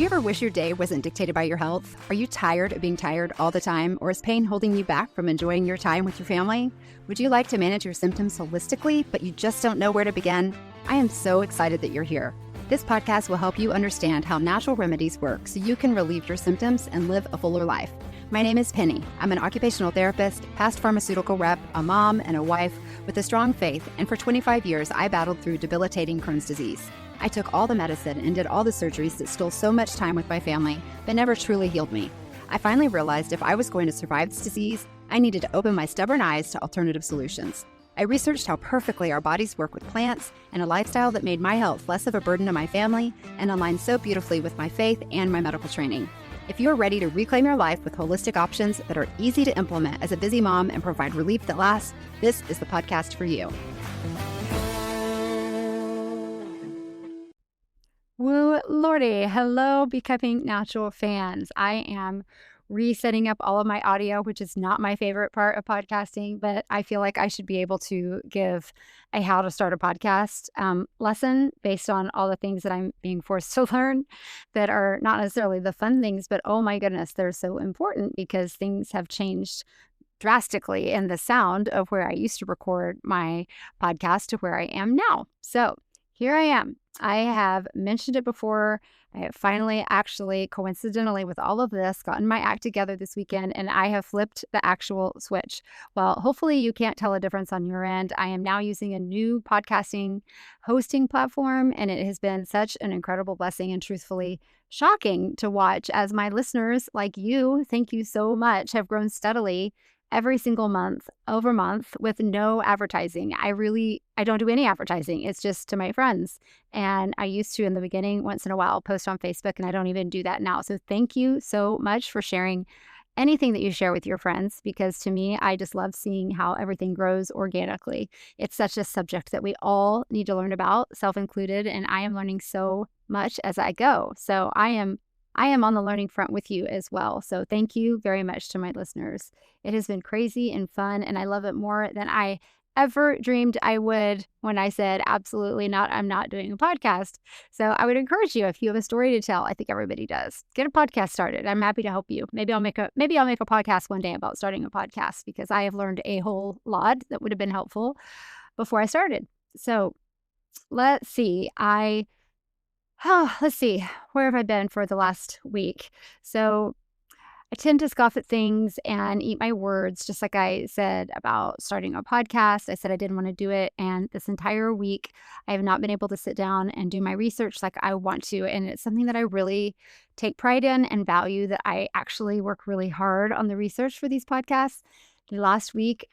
ever wish your day wasn't dictated by your health? Are you tired of being tired all the time, or is pain holding you back from enjoying your time with your family? Would you like to manage your symptoms holistically, but you just don't know where to begin? I am so excited that you're here. This podcast will help you understand how natural remedies work so you can relieve your symptoms and live a fuller life. My name is Penny. I'm an occupational therapist, past pharmaceutical rep, a mom, and a wife with a strong faith, and for 25 years, I battled through debilitating Crohn's disease. I took all the medicine and did all the surgeries that stole so much time with my family, but never truly healed me. I finally realized if I was going to survive this disease, I needed to open my stubborn eyes to alternative solutions. I researched how perfectly our bodies work with plants and a lifestyle that made my health less of a burden to my family and aligned so beautifully with my faith and my medical training. If you're ready to reclaim your life with holistic options that are easy to implement as a busy mom and provide relief that lasts, this is the podcast for you. Woo Lordy. Hello, Becoming Natural fans. I am resetting up all of my audio, which is not my favorite part of podcasting, but I feel like I should be able to give a how to start a podcast lesson based on all the things that I'm being forced to learn that are not necessarily the fun things, but oh my goodness, they're so important because things have changed drastically in the sound of where I used to record my podcast to where I am now. So here I am. I have mentioned it before. I have finally, actually, coincidentally with all of this, gotten my act together this weekend, and I have flipped the actual switch. Well, hopefully you can't tell a difference on your end. I am now using a new podcasting hosting platform, and it has been such an incredible blessing and truthfully shocking to watch as my listeners, like you, thank you so much, have grown steadily every single month over month with no advertising. I don't do any advertising. It's just to my friends. And I used to in the beginning, once in a while, post on Facebook, and I don't even do that now. So thank you so much for sharing anything that you share with your friends, because to me, I just love seeing how everything grows organically. It's such a subject that we all need to learn about, self-included, and I am learning so much as I go. So I am on the learning front with you as well. So thank you very much to my listeners. It has been crazy and fun, and I love it more than I ever dreamed I would when I said, absolutely not, I'm not doing a podcast. So I would encourage you, if you have a story to tell, I think everybody does, get a podcast started. I'm happy to help you. Maybe I'll make a podcast one day about starting a podcast, because I have learned a whole lot that would have been helpful before I started. So let's see. Let's see, where have I been for the last week? So I tend to scoff at things and eat my words, just like I said about starting a podcast. I said I didn't want to do it. And this entire week, I have not been able to sit down and do my research like I want to. And it's something that I really take pride in and value, that I actually work really hard on the research for these podcasts. The last week,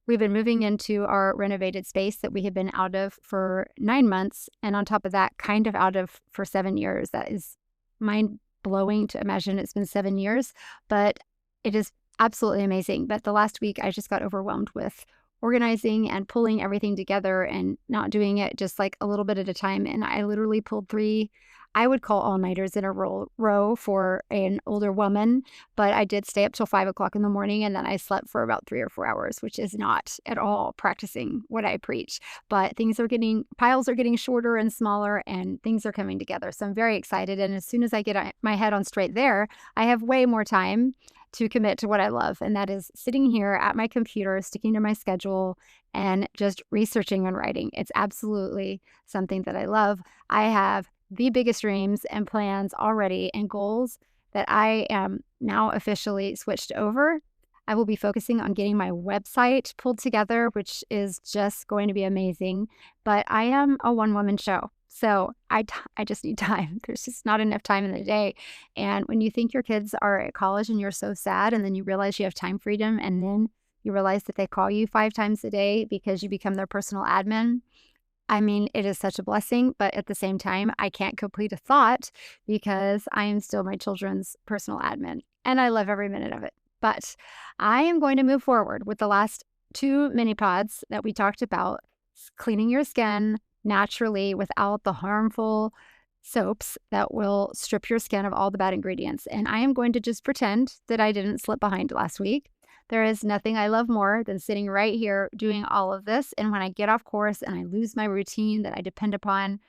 we've been moving into our renovated space that we have been out of for 9 months. And on top of that, kind of out of for 7 years. That is mind-blowing to imagine it's been 7 years, but it is absolutely amazing. But the last week, I just got overwhelmed with organizing and pulling everything together and not doing it just like a little bit at a time. And I literally pulled 3, I would call all-nighters in a row for an older woman, but I did stay up till 5 o'clock in the morning, and then I slept for about 3 or 4 hours, which is not at all practicing what I preach. But piles are getting shorter and smaller, and things are coming together. So I'm very excited. And as soon as I get my head on straight there, I have way more time to commit to what I love. And that is sitting here at my computer, sticking to my schedule, and just researching and writing. It's absolutely something that I love. I have the biggest dreams and plans already and goals that I am now officially switched over. I will be focusing on getting my website pulled together, which is just going to be amazing. But I am a one-woman show, so I just need time. There's just not enough time in the day. And when you think your kids are at college and you're so sad, and then you realize you have time freedom, and then you realize that they call you 5 times a day because you become their personal admin, I mean, it is such a blessing, but at the same time, I can't complete a thought because I am still my children's personal admin, and I love every minute of it. But I am going to move forward with the last 2 mini pods that we talked about, cleaning your skin naturally without the harmful soaps that will strip your skin of all the bad ingredients. And I am going to just pretend that I didn't slip behind last week, There is nothing I love more than sitting right here doing all of this. And when I get off course and I lose my routine that I depend upon,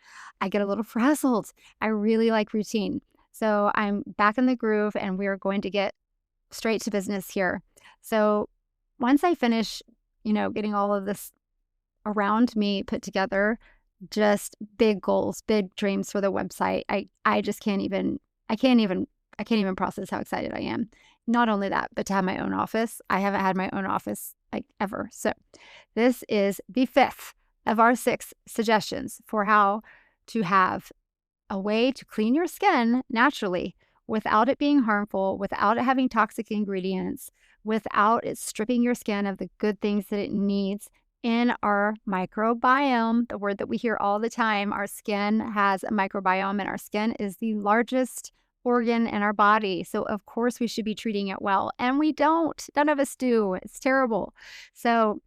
I get a little frazzled. I really like routine. So I'm back in the groove and we're going to get straight to business here. So once I finish, getting all of this around me put together, just big goals, big dreams for the website. I just I can't even process how excited I am. Not only that, but to have my own office. I haven't had my own office like ever. So this is the fifth of our six suggestions for how to have a way to clean your skin naturally without it being harmful, without it having toxic ingredients, without it stripping your skin of the good things that it needs in our microbiome, the word that we hear all the time. Our skin has a microbiome, and our skin is the largest organ in our body. So, of course, we should be treating it well. And we don't. None of us do. It's terrible. So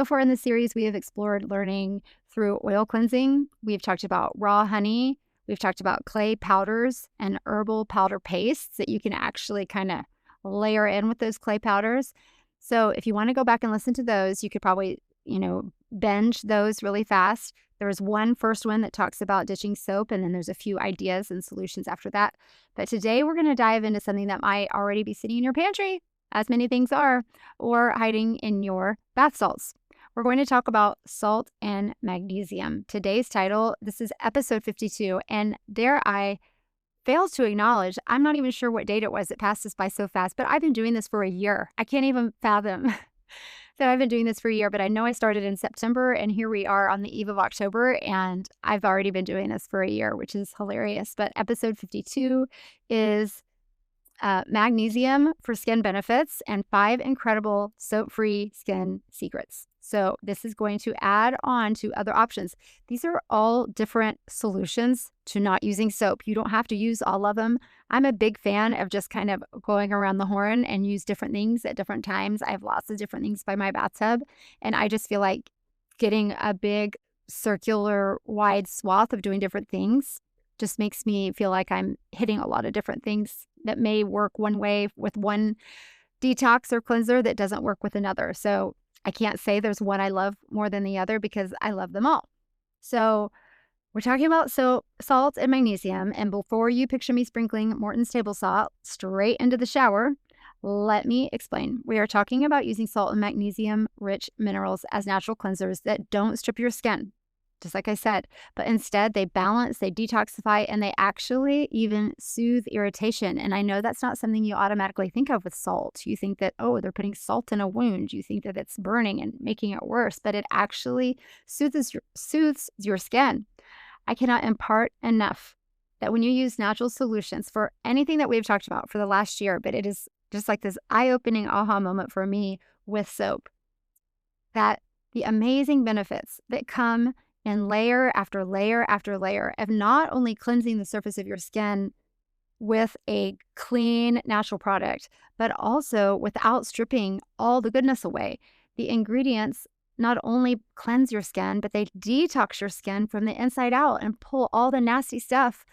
far in the series, we have explored learning through oil cleansing. We've talked about raw honey. We've talked about clay powders and herbal powder pastes that you can actually kind of layer in with those clay powders. So if you want to go back and listen to those, you could probably, binge those really fast. There was one first one that talks about ditching soap, and then there's a few ideas and solutions after that. But today we're going to dive into something that might already be sitting in your pantry, as many things are, or hiding in your bath salts. We're going to talk about salt and magnesium. Today's title, this is episode 52, and dare I fail to acknowledge, I'm not even sure what date it was. It passed us by so fast, but I've been doing this for a year. I can't even fathom that I've been doing this for a year, but I know I started in September, and here we are on the eve of October, and I've already been doing this for a year, which is hilarious. But episode 52 is magnesium for skin benefits and 5 incredible soap-free skin secrets. So this is going to add on to other options. These are all different solutions to not using soap. You don't have to use all of them. I'm a big fan of just kind of going around the horn and use different things at different times. I have lots of different things by my bathtub, and I just feel like getting a big circular wide swath of doing different things just makes me feel like I'm hitting a lot of different things that may work one way with one detox or cleanser that doesn't work with another. So I can't say there's one I love more than the other because I love them all. So we're talking about salt and magnesium. And before you picture me sprinkling Morton's table salt straight into the shower, let me explain. We are talking about using salt and magnesium-rich minerals as natural cleansers that don't strip your skin, just like I said, but instead they balance, they detoxify, and they actually even soothe irritation. And I know that's not something you automatically think of with salt. You think that, oh, they're putting salt in a wound. You think that it's burning and making it worse, but it actually soothes your skin. I cannot impart enough that when you use natural solutions for anything that we've talked about for the last year, but it is just like this eye-opening aha moment for me with soap, that the amazing benefits that come in layer after layer after layer of not only cleansing the surface of your skin with a clean, natural product, but also without stripping all the goodness away. The ingredients not only cleanse your skin, but they detox your skin from the inside out and pull all the nasty stuff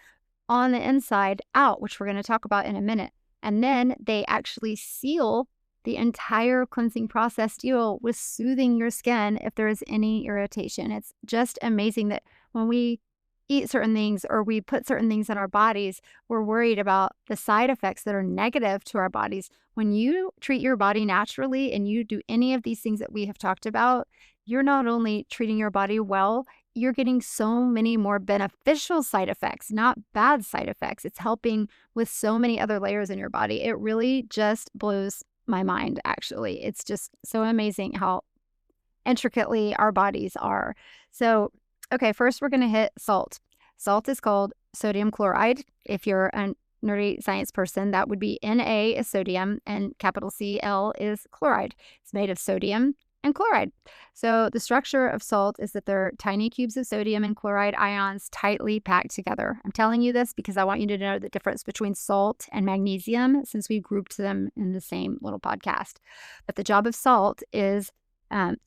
on the inside out, which we're going to talk about in a minute. And then they actually seal the entire cleansing process deal with soothing your skin if there is any irritation. It's just amazing that when we eat certain things or we put certain things in our bodies, we're worried about the side effects that are negative to our bodies. When you treat your body naturally and you do any of these things that we have talked about, you're not only treating your body well, you're getting so many more beneficial side effects, not bad side effects. It's helping with so many other layers in your body. It really just blows my mind, actually. It's just so amazing how intricately our bodies are. So, okay, first we're going to hit salt. Salt is called sodium chloride. If you're a nerdy science person, that would be Na is sodium and capital Cl is chloride. It's made of sodium and chloride. So the structure of salt is that they're tiny cubes of sodium and chloride ions tightly packed together. I'm telling you this because I want you to know the difference between salt and magnesium since we grouped them in the same little podcast. But the job of salt is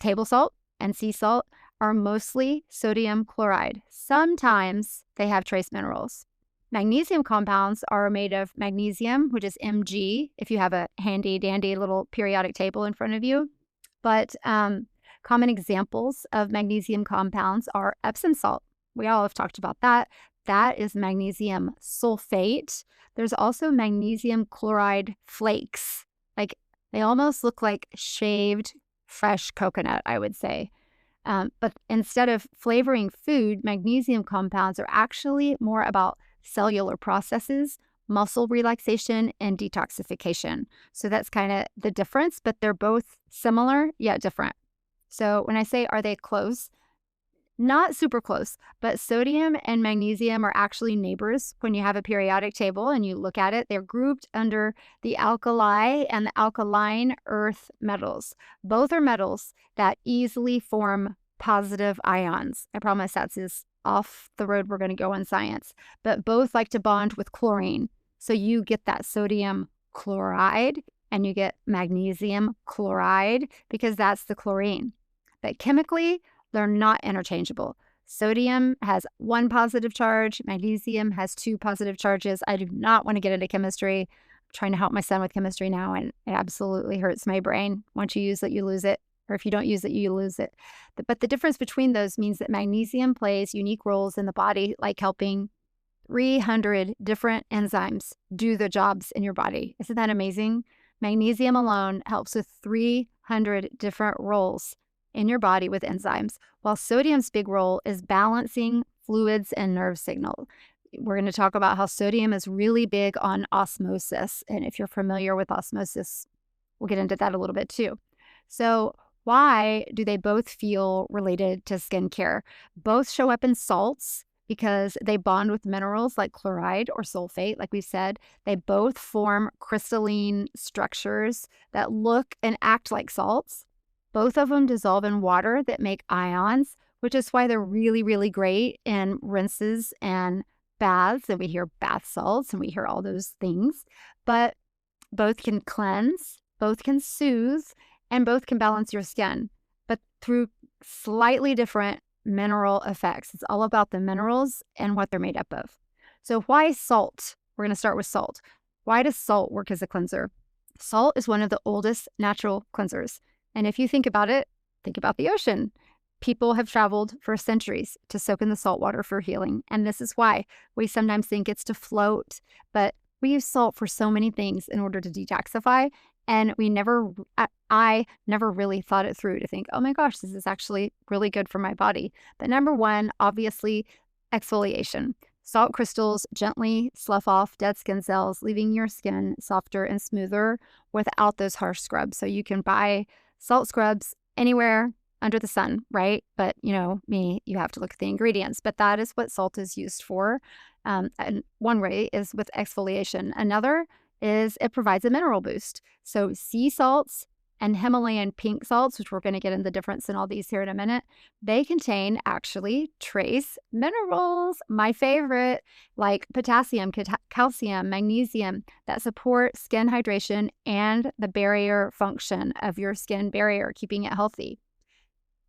table salt and sea salt are mostly sodium chloride. Sometimes they have trace minerals. Magnesium compounds are made of magnesium, which is Mg, if you have a handy dandy little periodic table in front of you. But common examples of magnesium compounds are Epsom salt. We all have talked about that. That is magnesium sulfate. There's also magnesium chloride flakes. Like they almost look like shaved fresh coconut, I would say. But instead of flavoring food, magnesium compounds are actually more about cellular processes, muscle relaxation, and detoxification. So that's kind of the difference, but they're both similar yet different. So when I say, are they close? Not super close, but sodium and magnesium are actually neighbors. When you have a periodic table and you look at it, they're grouped under the alkali and the alkaline earth metals. Both are metals that easily form positive ions. I promise that's as off the road we're going to go in science, but both like to bond with chlorine. So you get that sodium chloride and you get magnesium chloride because that's the chlorine. But chemically, they're not interchangeable. Sodium has one positive charge. Magnesium has two positive charges. I do not want to get into chemistry. I'm trying to help my son with chemistry now, and it absolutely hurts my brain. Once you use it, you lose it. Or if you don't use it, you lose it. But the difference between those means that magnesium plays unique roles in the body, like helping 300 different enzymes do the jobs in your body. Isn't that amazing? Magnesium alone helps with 300 different roles in your body with enzymes, while sodium's big role is balancing fluids and nerve signal. We're going to talk about how sodium is really big on osmosis. And if you're familiar with osmosis, we'll get into that a little bit too. So why do they both feel related to skincare? Both show up in salts because they bond with minerals like chloride or sulfate, like we said. They both form crystalline structures that look and act like salts. Both of them dissolve in water that make ions, which is why they're really, really great in rinses and baths. And we hear bath salts and we hear all those things. But both can cleanse, both can soothe, and both can balance your skin, but through slightly different mineral effects. It's all about the minerals and what they're made up of. So why salt? We're going to start with salt. Why does salt work as a cleanser? Salt is one of the oldest natural cleansers. And if you think about it, think about the ocean. People have traveled for centuries to soak in the salt water for healing. And this is why we sometimes think it's to float, but we use salt for so many things in order to detoxify. And I never really thought it through to think, oh my gosh, this is actually really good for my body. But number one, obviously, exfoliation. Salt crystals gently slough off dead skin cells, leaving your skin softer and smoother without those harsh scrubs. So you can buy salt scrubs anywhere under the sun, right? But you have to look at the ingredients. But that is what salt is used for. And one way is with exfoliation. Another is it provides a mineral boost. So sea salts and Himalayan pink salts, which we're going to get into the difference in all these here in a minute, they contain actually trace minerals, my favorite, like potassium, calcium, magnesium, that support skin hydration and the barrier function of your skin barrier, keeping it healthy.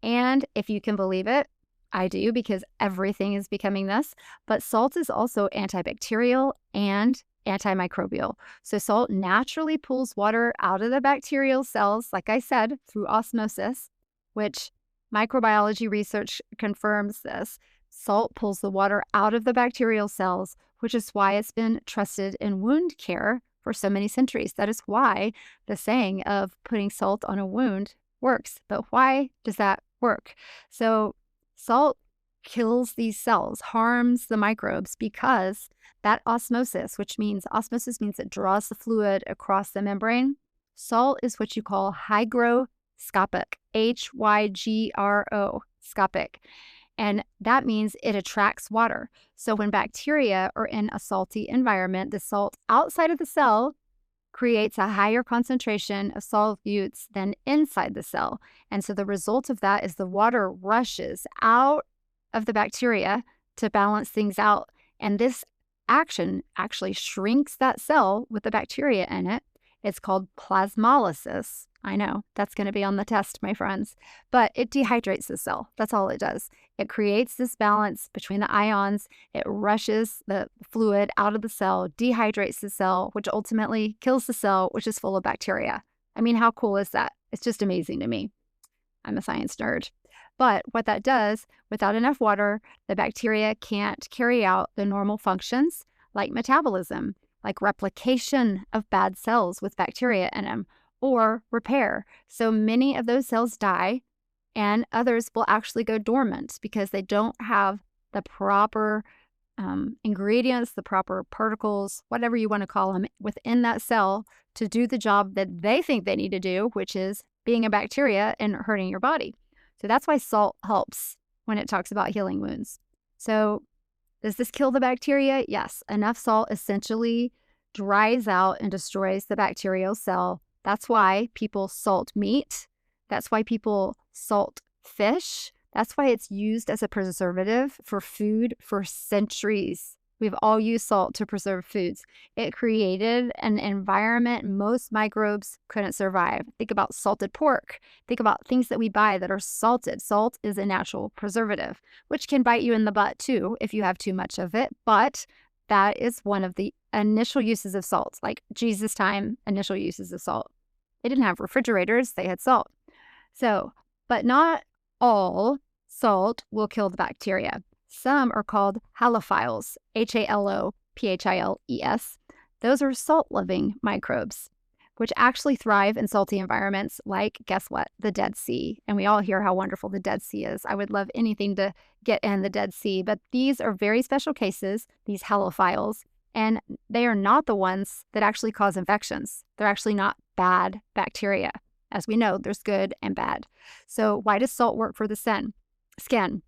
And if you can believe it, I do, because everything is becoming this, but salt is also antibacterial and antimicrobial. So salt naturally pulls water out of the bacterial cells, like I said, through osmosis, which microbiology research confirms this. Salt pulls the water out of the bacterial cells, which is why it's been trusted in wound care for so many centuries. That is why the saying of putting salt on a wound works. But why does that work? So salt kills these cells, harms the microbes, because that osmosis, which means it draws the fluid across the membrane. Salt is what you call hygroscopic, Hygro, scopic. And that means it attracts water. So when bacteria are in a salty environment, the salt outside of the cell creates a higher concentration of solutes than inside the cell. And so the result of that is the water rushes out of the bacteria to balance things out. And this action actually shrinks that cell with the bacteria in it. It's called plasmolysis. I know that's going to be on the test, my friends, but it dehydrates the cell. That's all it does. It creates this balance between the ions. It rushes the fluid out of the cell, dehydrates the cell, which ultimately kills the cell, which is full of bacteria. I mean, how cool is that? It's just amazing to me. I'm a science nerd. But what that does, without enough water, the bacteria can't carry out the normal functions like metabolism, like replication of bad cells with bacteria in them, or repair. So many of those cells die, and others will actually go dormant because they don't have the proper ingredients, the proper particles, whatever you want to call them, within that cell to do the job that they think they need to do, which is being a bacteria and hurting your body. So that's why salt helps when it talks about healing wounds. So does this kill the bacteria? Yes. Enough salt essentially dries out and destroys the bacterial cell. That's why people salt meat. That's why people salt fish. That's why it's used as a preservative for food for centuries. We've all used salt to preserve foods. It created an environment most microbes couldn't survive. Think about salted pork. Think about things that we buy that are salted. Salt is a natural preservative, which can bite you in the butt too if you have too much of it. But that is one of the initial uses of salt, like Jesus' time, initial uses of salt. They didn't have refrigerators, they had salt. So, but not all salt will kill the bacteria. Some are called halophiles, Halophiles. Those are salt-loving microbes, which actually thrive in salty environments like, guess what, the Dead Sea. And we all hear how wonderful the Dead Sea is. I would love anything to get in the Dead Sea, but these are very special cases, these halophiles, and they are not the ones that actually cause infections. They're actually not bad bacteria. As we know, there's good and bad. So why does salt work for the skin?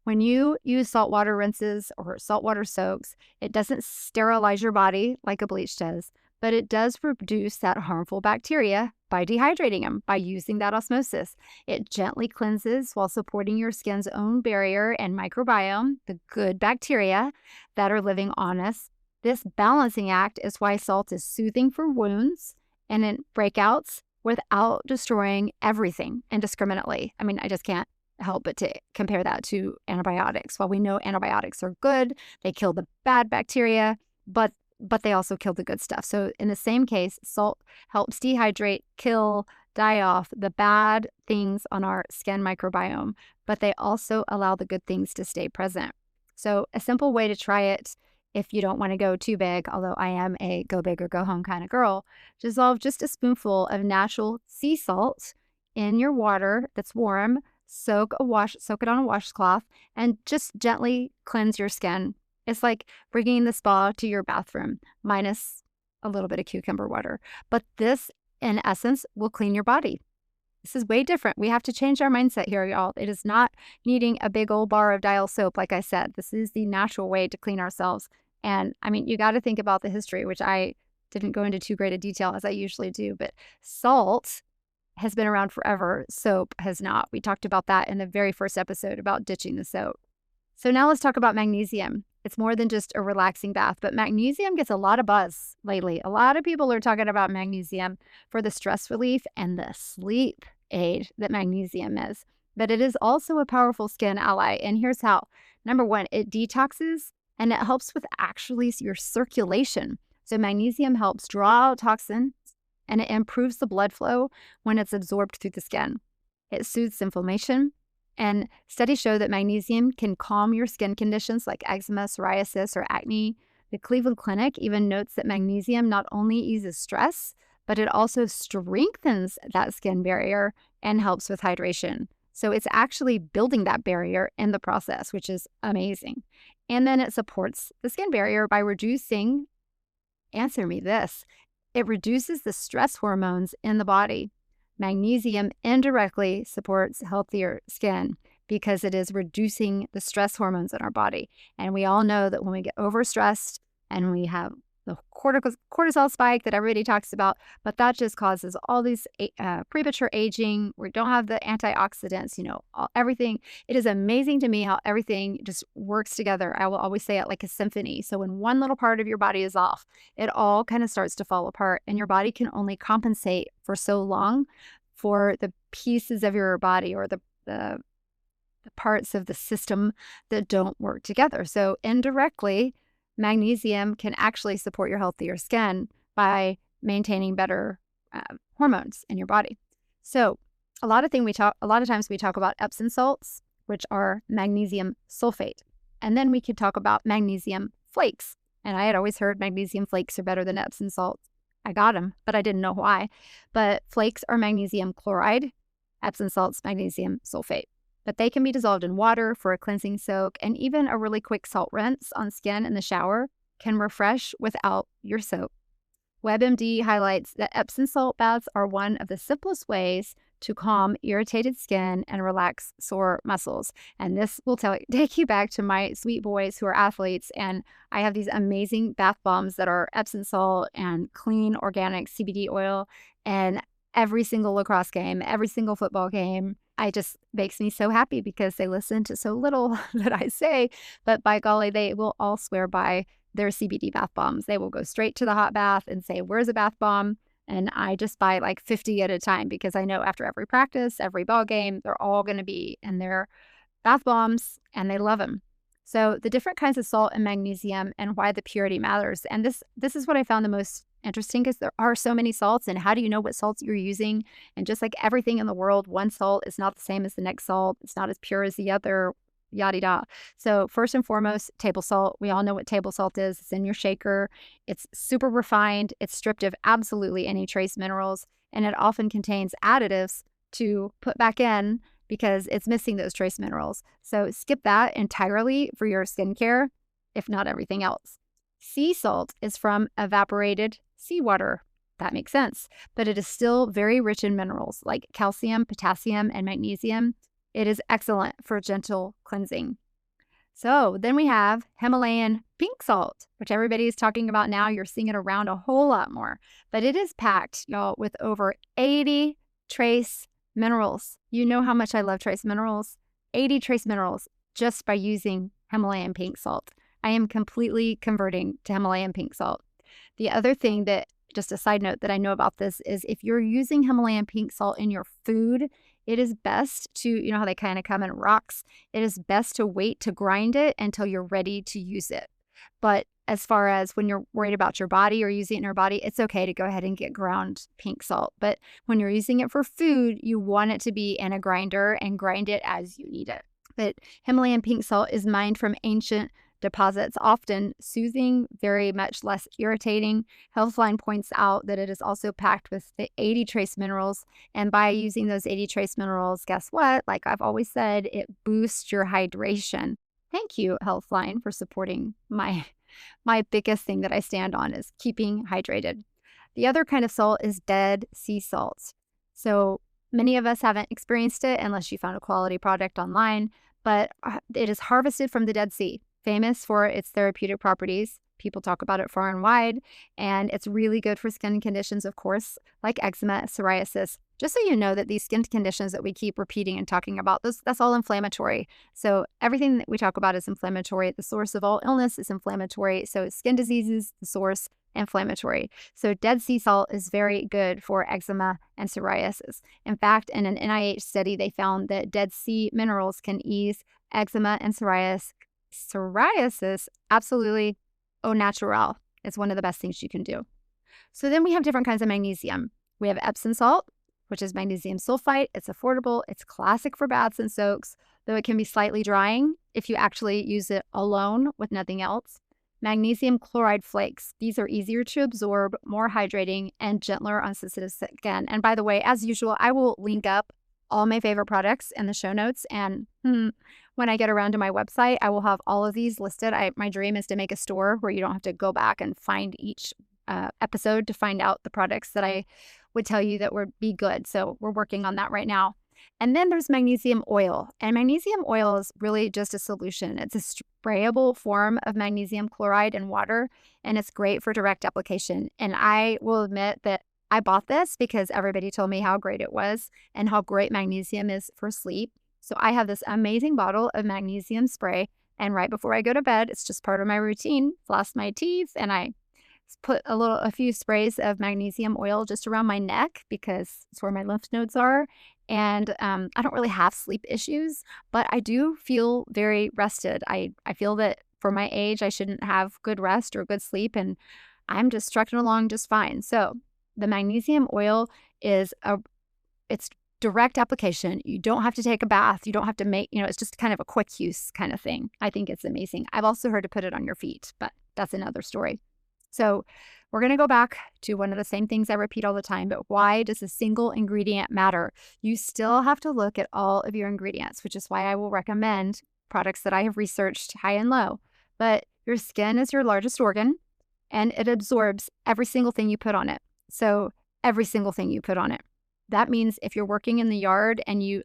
When you use saltwater rinses or saltwater soaks, it doesn't sterilize your body like a bleach does, but it does reduce that harmful bacteria by dehydrating them, by using that osmosis. It gently cleanses while supporting your skin's own barrier and microbiome, the good bacteria that are living on us. This balancing act is why salt is soothing for wounds and in breakouts without destroying everything indiscriminately. I mean, I just can't help but to compare that to antibiotics. While we know antibiotics are good, they kill the bad bacteria, but they also kill the good stuff. So in the same case, salt helps dehydrate, kill, die off the bad things on our skin microbiome, but they also allow the good things to stay present. So a simple way to try it, if you don't want to go too big, although I am a go big or go home kind of girl, dissolve just a spoonful of natural sea salt in your water that's warm. Soak it on a washcloth and just gently cleanse your skin. It's like bringing the spa to your bathroom, minus a little bit of cucumber water. But this, in essence, will clean your body. This is way different. We have to change our mindset here, y'all. It is not needing a big old bar of Dial soap, like I said. This is the natural way to clean ourselves. And I mean, you got to think about the history, which I didn't go into too great a detail as I usually do, but salt has been around forever. Soap has not. We talked about that in the very first episode about ditching the soap. So now let's talk about magnesium. It's more than just a relaxing bath, but magnesium gets a lot of buzz lately. A lot of people are talking about magnesium for the stress relief and the sleep aid that magnesium is. But it is also a powerful skin ally. And here's how. Number one, it detoxes and it helps with actually your circulation. So magnesium helps draw out toxin and it improves the blood flow when it's absorbed through the skin. It soothes inflammation, and studies show that magnesium can calm your skin conditions like eczema, psoriasis, or acne. The Cleveland Clinic even notes that magnesium not only eases stress, but it also strengthens that skin barrier and helps with hydration. So it's actually building that barrier in the process, which is amazing. And then it supports the skin barrier by reducing, answer me this, it reduces the stress hormones in the body. Magnesium indirectly supports healthier skin because it is reducing the stress hormones in our body. And we all know that when we get overstressed and we have the cortisol spike that everybody talks about, but that just causes all these premature aging. We don't have the antioxidants, everything. It is amazing to me how everything just works together. I will always say it like a symphony. So when one little part of your body is off, it all kind of starts to fall apart, and your body can only compensate for so long for the pieces of your body or the parts of the system that don't work together. So indirectly, magnesium can actually support your healthier skin by maintaining better hormones in your body. So a lot of times we talk about Epsom salts, which are magnesium sulfate, and then we could talk about magnesium flakes. And I had always heard magnesium flakes are better than Epsom salts. I got them, but I didn't know why. But flakes are magnesium chloride, Epsom salts magnesium sulfate. But they can be dissolved in water for a cleansing soak, and even a really quick salt rinse on skin in the shower can refresh without your soap. WebMD highlights that Epsom salt baths are one of the simplest ways to calm irritated skin and relax sore muscles. And this will take you back to my sweet boys who are athletes. And I have these amazing bath bombs that are Epsom salt and clean organic CBD oil. And every single lacrosse game, every single football game, it just makes me so happy because they listen to so little that I say. But by golly, they will all swear by their CBD bath bombs. They will go straight to the hot bath and say, "Where's a bath bomb?" And I just buy like 50 at a time because I know after every practice, every ball game, they're all going to be in their bath bombs and they love them. So the different kinds of salt and magnesium and why the purity matters. And this is what I found the most interesting, because there are so many salts, and how do you know what salts you're using? And just like everything in the world, one salt is not the same as the next salt. It's not as pure as the other, yada da. So first and foremost, table salt. We all know what table salt is. It's in your shaker. It's super refined. It's stripped of absolutely any trace minerals, and it often contains additives to put back in because it's missing those trace minerals. So skip that entirely for your skincare, if not everything else. Sea salt is from evaporated seawater. That makes sense, but it is still very rich in minerals like calcium, potassium, and magnesium. It is excellent for gentle cleansing. So then we have Himalayan pink salt, which everybody is talking about now. You're seeing it around a whole lot more, but it is packed, y'all, with over 80 trace minerals. You know how much I love trace minerals. 80 trace minerals just by using Himalayan pink salt. I am completely converting to Himalayan pink salt. The other thing that, just a side note that I know about this, is if you're using Himalayan pink salt in your food, it is best to, you know how they kind of come in rocks? It is best to wait to grind it until you're ready to use it. But as far as when you're worried about your body or using it in your body, it's okay to go ahead and get ground pink salt. But when you're using it for food, you want it to be in a grinder and grind it as you need it. But Himalayan pink salt is mined from ancient deposits, often soothing, very much less irritating. Healthline points out that it is also packed with the 80 trace minerals. And by using those 80 trace minerals, guess what? Like I've always said, it boosts your hydration. Thank you, Healthline, for supporting my biggest thing that I stand on is keeping hydrated. The other kind of salt is dead sea salts. So many of us haven't experienced it unless you found a quality product online, but it is harvested from the Dead Sea. Famous for its therapeutic properties. People talk about it far and wide, and it's really good for skin conditions, of course, like eczema, psoriasis. Just so you know that these skin conditions that we keep repeating and talking about, that's all inflammatory. So everything that we talk about is inflammatory. The source of all illness is inflammatory. So skin diseases, the source, inflammatory. So Dead Sea salt is very good for eczema and psoriasis. In fact, in an NIH study, they found that Dead Sea minerals can ease eczema and psoriasis. Absolutely au naturel. It's one of the best things you can do. So then we have different kinds of magnesium. We have Epsom salt, which is magnesium sulfite. It's affordable. It's classic for baths and soaks, though it can be slightly drying if you actually use it alone with nothing else. Magnesium chloride flakes. These are easier to absorb, more hydrating, and gentler on sensitive skin. And by the way, as usual, I will link up all my favorite products in the show notes. And when I get around to my website, I will have all of these listed. My dream is to make a store where you don't have to go back and find each episode to find out the products that I would tell you that would be good. So we're working on that right now. And then there's magnesium oil. And magnesium oil is really just a solution. It's a sprayable form of magnesium chloride in water, and it's great for direct application. And I will admit that I bought this because everybody told me how great it was and how great magnesium is for sleep. So I have this amazing bottle of magnesium spray. And right before I go to bed, it's just part of my routine. Floss my teeth, and I put a few sprays of magnesium oil just around my neck because it's where my lymph nodes are. And I don't really have sleep issues, but I do feel very rested. I feel that for my age, I shouldn't have good rest or good sleep, and I'm just trucking along just fine. So the magnesium oil is it's direct application. You don't have to take a bath. You don't have to it's just kind of a quick use kind of thing. I think it's amazing. I've also heard to put it on your feet, but that's another story. So we're going to go back to one of the same things I repeat all the time, but why does a single ingredient matter? You still have to look at all of your ingredients, which is why I will recommend products that I have researched high and low. But your skin is your largest organ, and it absorbs every single thing you put on it. So every single thing you put on it. That means if you're working in the yard and you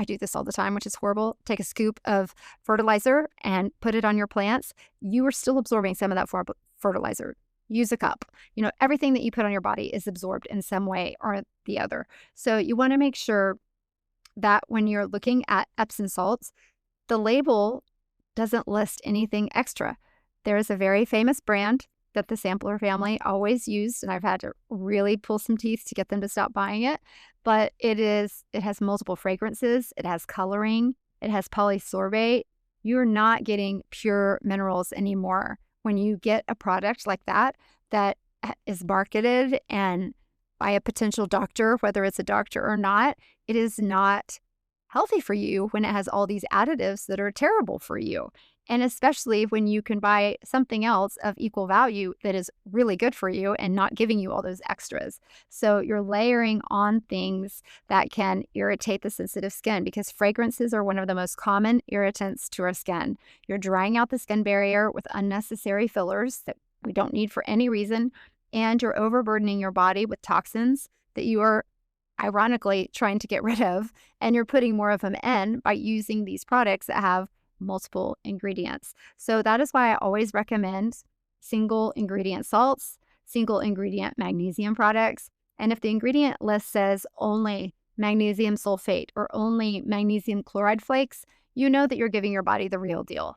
I do this all the time, which is horrible, take a scoop of fertilizer and put it on your plants, you are still absorbing some of that fertilizer. Use a cup. Everything that you put on your body is absorbed in some way or the other. So you want to make sure that when you're looking at Epsom salts, the label doesn't list anything extra. There is a very famous brand that the Sampler family always used, and I've had to really pull some teeth to get them to stop buying it. But it has multiple fragrances, it has coloring, it has polysorbate. You're not getting pure minerals anymore. When you get a product like that is marketed and by a potential doctor, whether it's a doctor or not, it is not healthy for you when it has all these additives that are terrible for you. And especially when you can buy something else of equal value that is really good for you and not giving you all those extras. So you're layering on things that can irritate the sensitive skin because fragrances are one of the most common irritants to our skin. You're drying out the skin barrier with unnecessary fillers that we don't need for any reason, and you're overburdening your body with toxins that you are ironically trying to get rid of, and you're putting more of them in by using these products that have multiple ingredients. So that is why I always recommend single ingredient salts, single ingredient magnesium products. And if the ingredient list says only magnesium sulfate or only magnesium chloride flakes, you know that you're giving your body the real deal.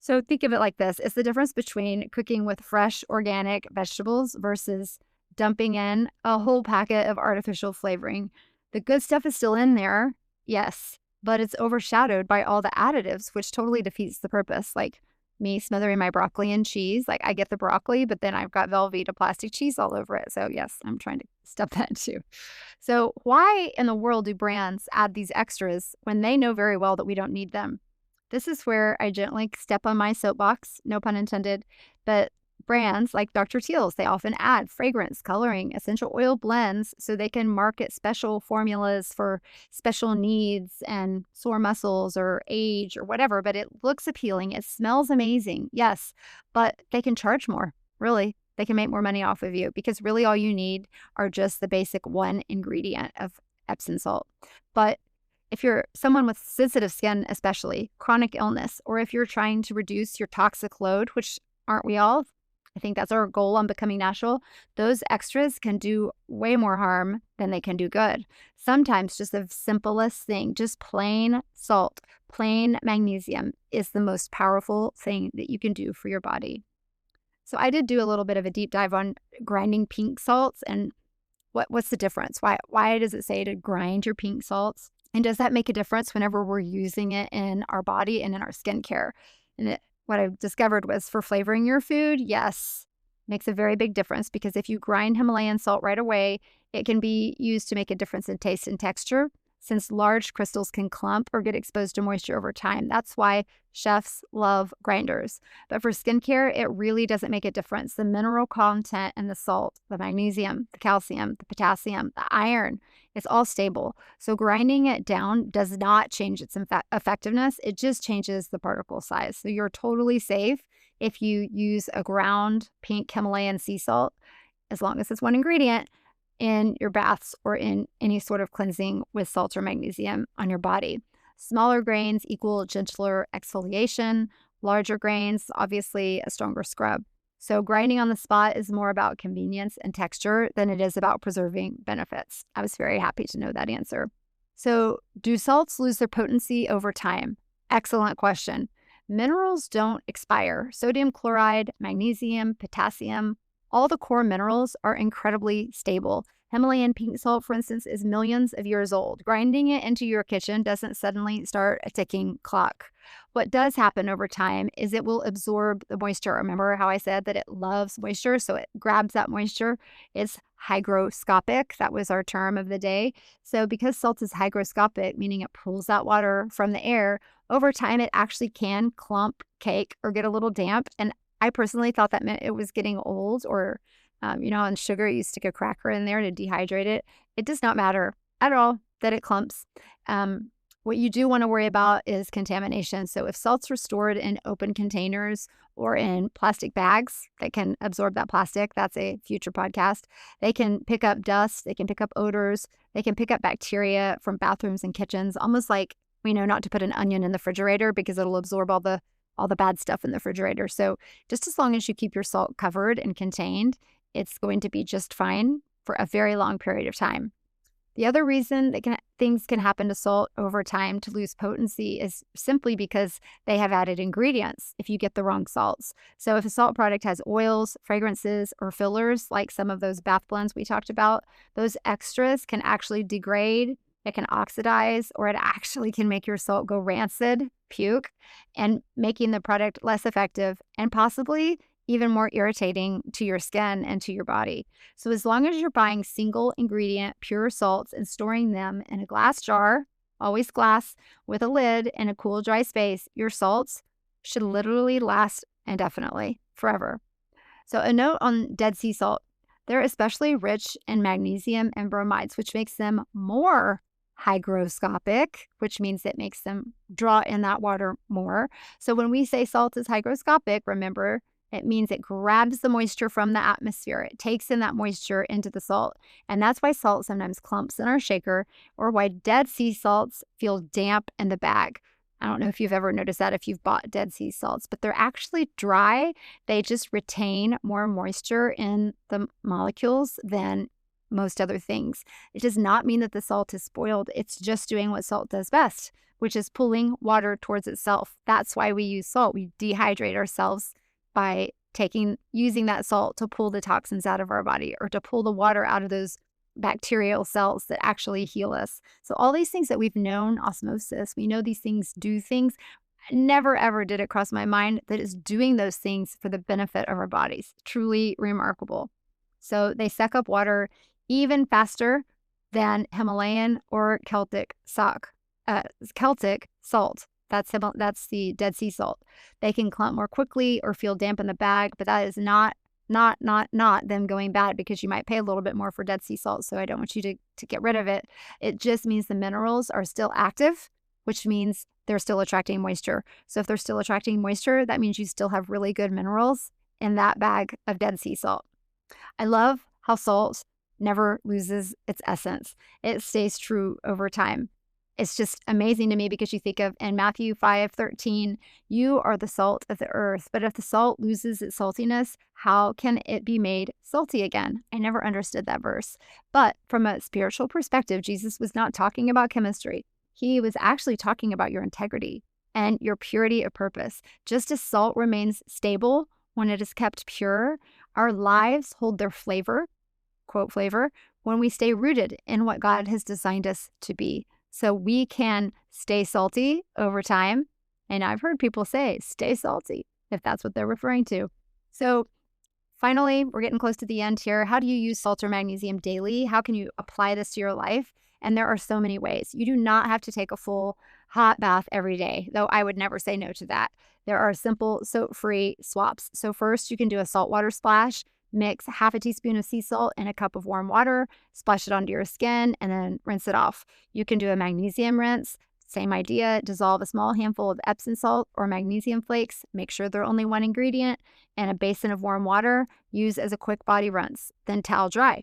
So think of it like this. It's the difference between cooking with fresh organic vegetables versus dumping in a whole packet of artificial flavoring. The good stuff is still in there, yes, but it's overshadowed by all the additives, which totally defeats the purpose. Like me smothering my broccoli in cheese. Like I get the broccoli, but then I've got Velveeta plastic cheese all over it. So yes, I'm trying to stop that too. So why in the world do brands add these extras when they know very well that we don't need them? This is where I gently step on my soapbox, no pun intended, but brands like Dr. Teal's, they often add fragrance, coloring, essential oil blends so they can market special formulas for special needs and sore muscles or age or whatever, but it looks appealing. It smells amazing. Yes, but they can charge more. Really, they can make more money off of you because really all you need are just the basic one ingredient of Epsom salt. But if you're someone with sensitive skin, especially chronic illness, or if you're trying to reduce your toxic load, which aren't we all? I think that's our goal on becoming natural. Those extras can do way more harm than they can do good. Sometimes just the simplest thing, just plain salt, plain magnesium is the most powerful thing that you can do for your body. So I did do a little bit of a deep dive on grinding pink salts and what's the difference? Why does it say to grind your pink salts? And does that make a difference whenever we're using it in our body and in our skincare? And what I've discovered was for flavoring your food, yes, makes a very big difference because if you grind Himalayan salt right away, it can be used to make a difference in taste and texture since large crystals can clump or get exposed to moisture over time. That's why chefs love grinders. But for skincare, it really doesn't make a difference. The mineral content in the salt, the magnesium, the calcium, the potassium, the iron, it's all stable. So grinding it down does not change its effectiveness. It just changes the particle size. So you're totally safe if you use a ground pink Himalayan sea salt, as long as it's one ingredient. in your baths or in any sort of cleansing with salt or magnesium on your body. Smaller grains equal gentler exfoliation, larger grains, obviously a stronger scrub. So, grinding on the spot is more about convenience and texture than it is about preserving benefits. I was very happy to know that answer. So, do salts lose their potency over time? Excellent question. Minerals don't expire. Sodium chloride, magnesium, potassium, all the core minerals are incredibly stable. Himalayan pink salt, for instance, is millions of years old. Grinding it into your kitchen doesn't suddenly start a ticking clock. What does happen over time is it will absorb the moisture. Remember how I said that it loves moisture? So it grabs that moisture. It's hygroscopic. That was our term of the day. So because salt is hygroscopic, meaning it pulls that water from the air, over time it actually can clump, cake, or get a little damp. And I personally thought that meant it was getting old or, on sugar, you stick a cracker in there to dehydrate it. It does not matter at all that it clumps. What you do want to worry about is contamination. So if salts are stored in open containers or in plastic bags that can absorb that plastic, that's a future podcast. They can pick up dust, they can pick up odors, they can pick up bacteria from bathrooms and kitchens, almost like we know not to put an onion in the refrigerator because it'll absorb all the bad stuff in the refrigerator. So just as long as you keep your salt covered and contained, it's going to be just fine for a very long period of time. The other reason that things can happen to salt over time to lose potency is simply because they have added ingredients if you get the wrong salts. So if a salt product has oils, fragrances, or fillers, like some of those bath blends we talked about, those extras can actually degrade, it can oxidize, or it actually can make your salt go rancid, puke, and making the product less effective and possibly even more irritating to your skin and to your body. So as long as you're buying single ingredient pure salts and storing them in a glass jar, always glass, with a lid in a cool, dry space, your salts should literally last indefinitely, forever. So a note on Dead Sea salt. They're especially rich in magnesium and bromides, which makes them more hygroscopic, which means it makes them draw in that water more. So when we say salt is hygroscopic, remember, it means it grabs the moisture from the atmosphere. It takes in that moisture into the salt. And that's why salt sometimes clumps in our shaker, or why Dead Sea salts feel damp in the bag. I don't know if you've ever noticed that if you've bought Dead Sea salts, but they're actually dry. They just retain more moisture in the molecules than most other things. It does not mean that the salt is spoiled. It's just doing what salt does best, which is pulling water towards itself. That's why we use salt. We dehydrate ourselves by using that salt to pull the toxins out of our body or to pull the water out of those bacterial cells that actually heal us. So all these things that we've known, osmosis, we know these things do things. Never ever did it cross my mind that it's doing those things for the benefit of our bodies. Truly remarkable. So they suck up water even faster than Himalayan or Celtic salt. That's the Dead Sea salt. They can clump more quickly or feel damp in the bag, but that is not them going bad because you might pay a little bit more for Dead Sea salt. So I don't want you to get rid of it. It just means the minerals are still active, which means they're still attracting moisture. So if they're still attracting moisture, that means you still have really good minerals in that bag of Dead Sea salt. I love how salt never loses its essence. It stays true over time. It's just amazing to me because you think of in Matthew 5:13, you are the salt of the earth. But if the salt loses its saltiness, how can it be made salty again? I never understood that verse. But from a spiritual perspective, Jesus was not talking about chemistry. He was actually talking about your integrity and your purity of purpose. Just as salt remains stable when it is kept pure, our lives hold their flavor, quote flavor, when we stay rooted in what God has designed us to be. So we can stay salty over time. And I've heard people say, stay salty, if that's what they're referring to. So finally, we're getting close to the end here. How do you use salt or magnesium daily? How can you apply this to your life? And there are so many ways. You do not have to take a full hot bath every day, though I would never say no to that. There are simple soap-free swaps. So first, you can do a saltwater splash. Mix half a teaspoon of sea salt in a cup of warm water, splash it onto your skin, and then rinse it off. You can do a magnesium rinse. Same idea. Dissolve a small handful of Epsom salt or magnesium flakes. Make sure they're only one ingredient in a basin of warm water. Use as a quick body rinse. Then towel dry.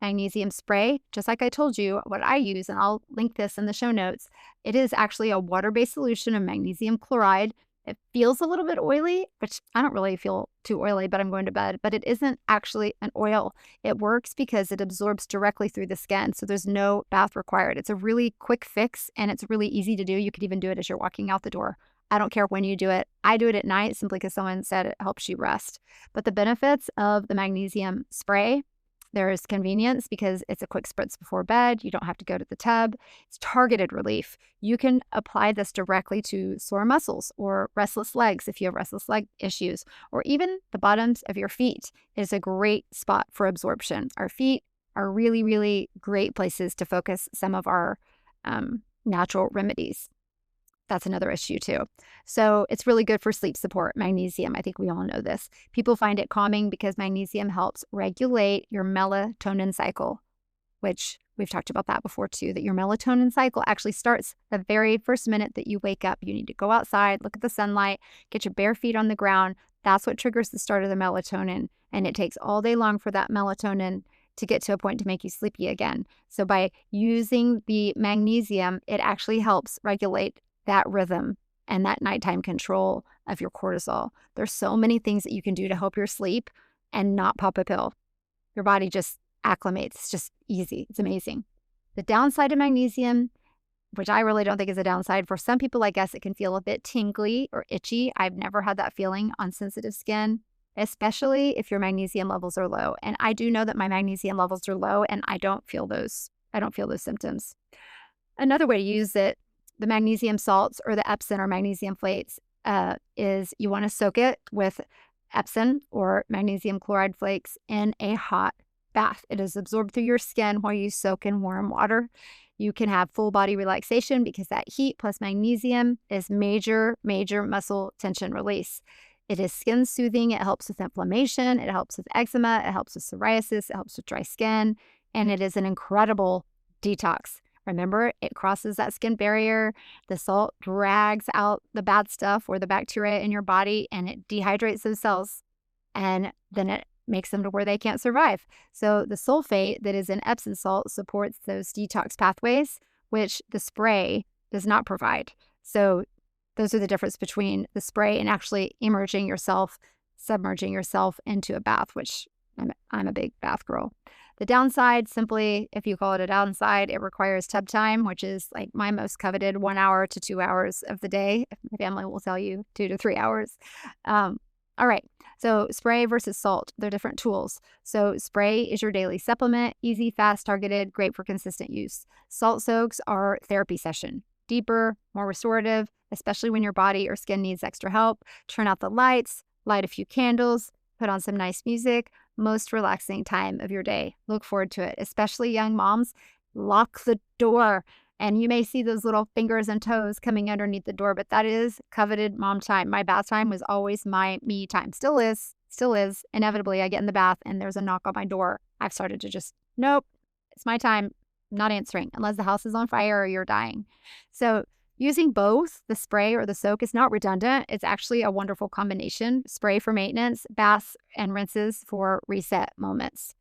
magnesium spray, just like I told you what I use, and I'll link this in the show notes. It is actually a water-based solution of magnesium chloride. It feels a little bit oily, which I don't really feel too oily, but I'm going to bed. But it isn't actually an oil. It works because it absorbs directly through the skin, so there's no bath required. It's a really quick fix, and it's really easy to do. You could even do it as you're walking out the door. I don't care when you do it. I do it at night simply because someone said it helps you rest. But the benefits of the magnesium spray, there's convenience because it's a quick spritz before bed. You don't have to go to the tub. It's targeted relief. You can apply this directly to sore muscles or restless legs if you have restless leg issues, or even the bottoms of your feet is a great spot for absorption. Our feet are really, really great places to focus some of our natural remedies. That's another issue too. So it's really good for sleep support, magnesium. I think we all know this. People find it calming because magnesium helps regulate your melatonin cycle, which we've talked about that before too, that your melatonin cycle actually starts the very first minute that you wake up. You need to go outside, look at the sunlight, get your bare feet on the ground. That's what triggers the start of the melatonin. And it takes all day long for that melatonin to get to a point to make you sleepy again. So by using the magnesium, it actually helps regulate that rhythm and that nighttime control of your cortisol. There's so many things that you can do to help your sleep and not pop a pill. Your body just acclimates. It's just easy. It's amazing. The downside of magnesium, which I really don't think is a downside, for some people, I guess it can feel a bit tingly or itchy. I've never had that feeling on sensitive skin, especially if your magnesium levels are low. And I do know that my magnesium levels are low and I don't feel those symptoms. Another way to use it, the magnesium salts or the Epsom or magnesium flakes, is you want to soak it with Epsom or magnesium chloride flakes in a hot bath. It is absorbed through your skin while you soak in warm water. You can have full body relaxation because that heat plus magnesium is major muscle tension release. It is skin soothing. It helps with inflammation. It helps with eczema. It helps with psoriasis. It helps with dry skin. And it is an incredible detox. Remember, it crosses that skin barrier. The salt drags out the bad stuff or the bacteria in your body, and it dehydrates those cells, and then it makes them to where they can't survive. So the sulfate that is in Epsom salt supports those detox pathways, which the spray does not provide. So those are the difference between the spray and actually submerging yourself into a bath, which I'm a big bath girl. The downside, simply, if you call it a downside, it requires tub time, which is like my most coveted 1 hour to 2 hours of the day. My family will tell you 2 to 3 hours. All right. So spray versus salt, they're different tools. So spray is your daily supplement, easy, fast, targeted, great for consistent use. Salt soaks are therapy session, deeper, more restorative, especially when your body or skin needs extra help. Turn out the lights, light a few candles, put on some nice music. Most relaxing time of your day. Look forward to it, especially young moms. Lock the door. And you may see those little fingers and toes coming underneath the door, but that is coveted mom time. My bath time was always my me time. Still is. Inevitably, I get in the bath and there's a knock on my door. I've started to nope, it's my time. I'm not answering unless the house is on fire or you're dying. So using both the spray or the soak is not redundant. It's actually a wonderful combination. Spray for maintenance, baths and rinses for reset moments.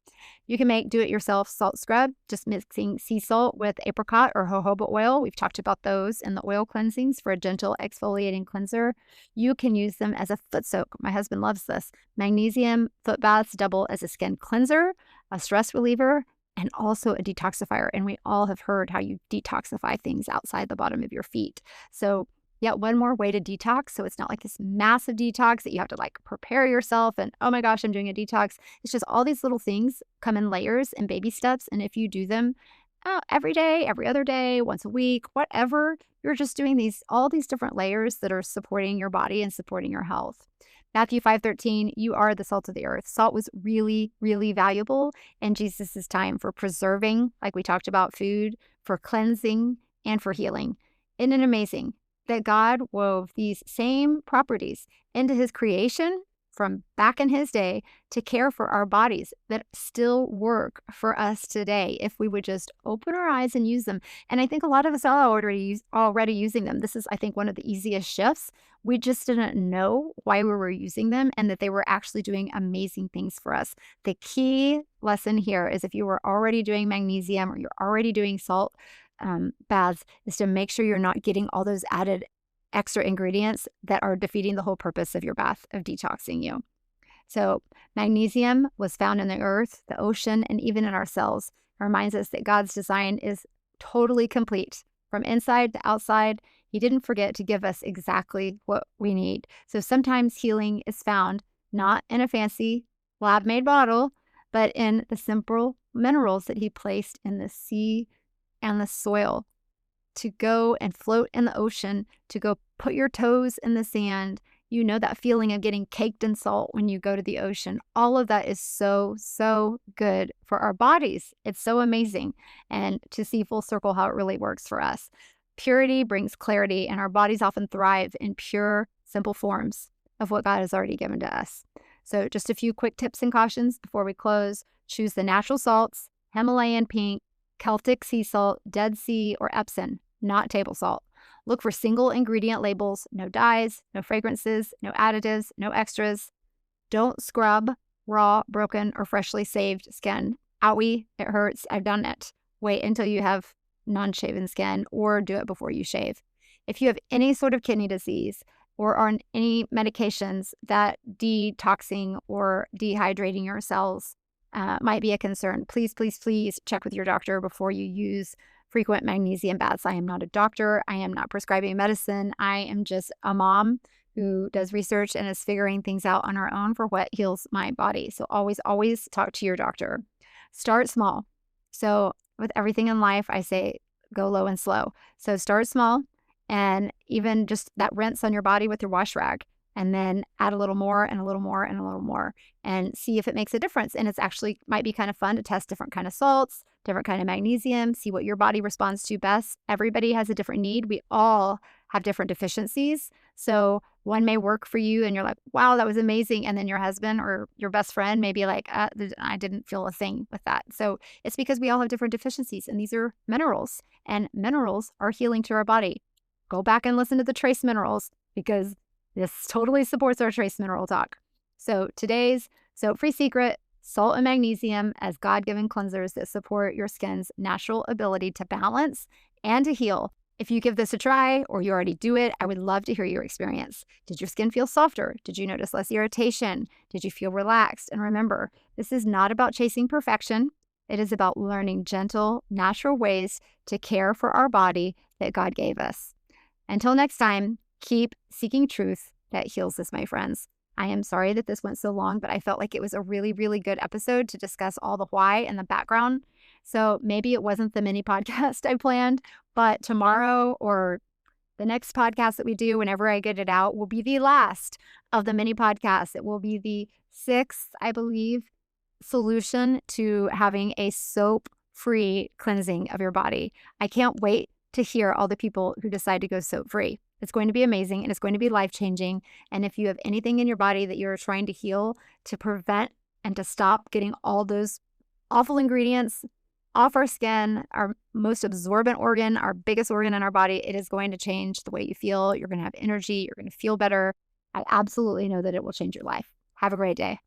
You can make do-it-yourself salt scrub, just mixing sea salt with apricot or jojoba oil. We've talked about those in the oil cleansings for a gentle exfoliating cleanser. You can use them as a foot soak. My husband loves this. Magnesium foot baths double as a skin cleanser, a stress reliever, and also a detoxifier. And we all have heard how you detoxify things outside the bottom of your feet. So yeah, one more way to detox. So it's not like this massive detox that you have to like prepare yourself and, oh my gosh, I'm doing a detox. It's just all these little things come in layers and baby steps. And if you do them every day, every other day, once a week, whatever, you're just doing all these different layers that are supporting your body and supporting your health. Matthew 5:13, you are the salt of the earth. Salt was really, really valuable in Jesus' time for preserving, like we talked about, food, for cleansing, and for healing. Isn't it amazing that God wove these same properties into his creation from back in his day to care for our bodies that still work for us today if we would just open our eyes and use them. And I think a lot of us are already using them. This is, I think, one of the easiest shifts. We just didn't know why we were using them and that they were actually doing amazing things for us. The key lesson here is if you were already doing magnesium or you're already doing salt baths, is to make sure you're not getting all those added extra ingredients that are defeating the whole purpose of your bath, of detoxing you. So magnesium was found in the earth, the ocean, and even in our cells. It reminds us that God's design is totally complete from inside to outside. He didn't forget to give us exactly what we need. So sometimes healing is found not in a fancy lab-made bottle, but in the simple minerals that he placed in the sea and the soil, to go and float in the ocean, to go put your toes in the sand. You know that feeling of getting caked in salt when you go to the ocean. All of that is so, so good for our bodies. It's so amazing. And to see full circle how it really works for us. Purity brings clarity, and our bodies often thrive in pure, simple forms of what God has already given to us. So just a few quick tips and cautions before we close. Choose the natural salts, Himalayan pink, Celtic sea salt, Dead Sea, or Epsom, not table salt. Look for single ingredient labels, no dyes, no fragrances, no additives, no extras. Don't scrub raw, broken, or freshly saved skin. Owie, it hurts. I've done it. Wait until you have non-shaven skin, or do it before you shave. If you have any sort of kidney disease or are on any medications that detoxing or dehydrating your cells might be a concern, please, please, please check with your doctor before you use frequent magnesium baths. I am not a doctor. I am not prescribing medicine. I am just a mom who does research and is figuring things out on her own for what heals my body. So always, always talk to your doctor. Start small. So with everything in life, I say go low and slow. So start small, and even just that rinse on your body with your wash rag, and then add a little more and a little more and a little more, and see if it makes a difference. And it's actually might be kind of fun to test different kind of salts, different kind of magnesium, see what your body responds to best. Everybody has a different need. We all have different deficiencies. So one may work for you and you're like, wow, that was amazing. And then your husband or your best friend may be like, I didn't feel a thing with that. So it's because we all have different deficiencies, and these are minerals, and minerals are healing to our body. Go back and listen to the trace minerals, because this totally supports our trace mineral talk. So today's soap-free secret: salt and magnesium as God-given cleansers that support your skin's natural ability to balance and to heal. If you give this a try, or you already do it, I would love to hear your experience. Did your skin feel softer? Did you notice less irritation? Did you feel relaxed? And remember, this is not about chasing perfection. It is about learning gentle, natural ways to care for our body that God gave us. Until next time, keep seeking truth that heals us, my friends. I am sorry that this went so long, but I felt like it was a really, really good episode to discuss all the why and the background. So maybe it wasn't the mini podcast I planned, but tomorrow or the next podcast that we do, whenever I get it out, will be the last of the mini podcasts. It will be the 6th, I believe, solution to having a soap-free cleansing of your body. I can't wait to hear all the people who decide to go soap-free. It's going to be amazing, and it's going to be life-changing. And if you have anything in your body that you're trying to heal, to prevent and to stop getting all those awful ingredients off our skin, our most absorbent organ, our biggest organ in our body, it is going to change the way you feel. You're going to have energy. You're going to feel better. I absolutely know that it will change your life. Have a great day.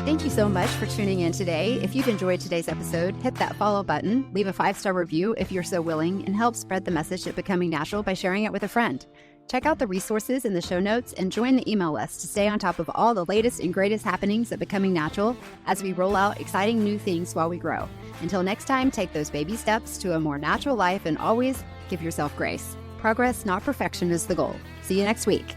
Thank you so much for tuning in today. If you've enjoyed today's episode, hit that follow button, leave a 5-star review if you're so willing, and help spread the message of Becoming Natural by sharing it with a friend. Check out the resources in the show notes and join the email list to stay on top of all the latest and greatest happenings at Becoming Natural as we roll out exciting new things while we grow. Until next time, take those baby steps to a more natural life, and always give yourself grace. Progress, not perfection, is the goal. See you next week.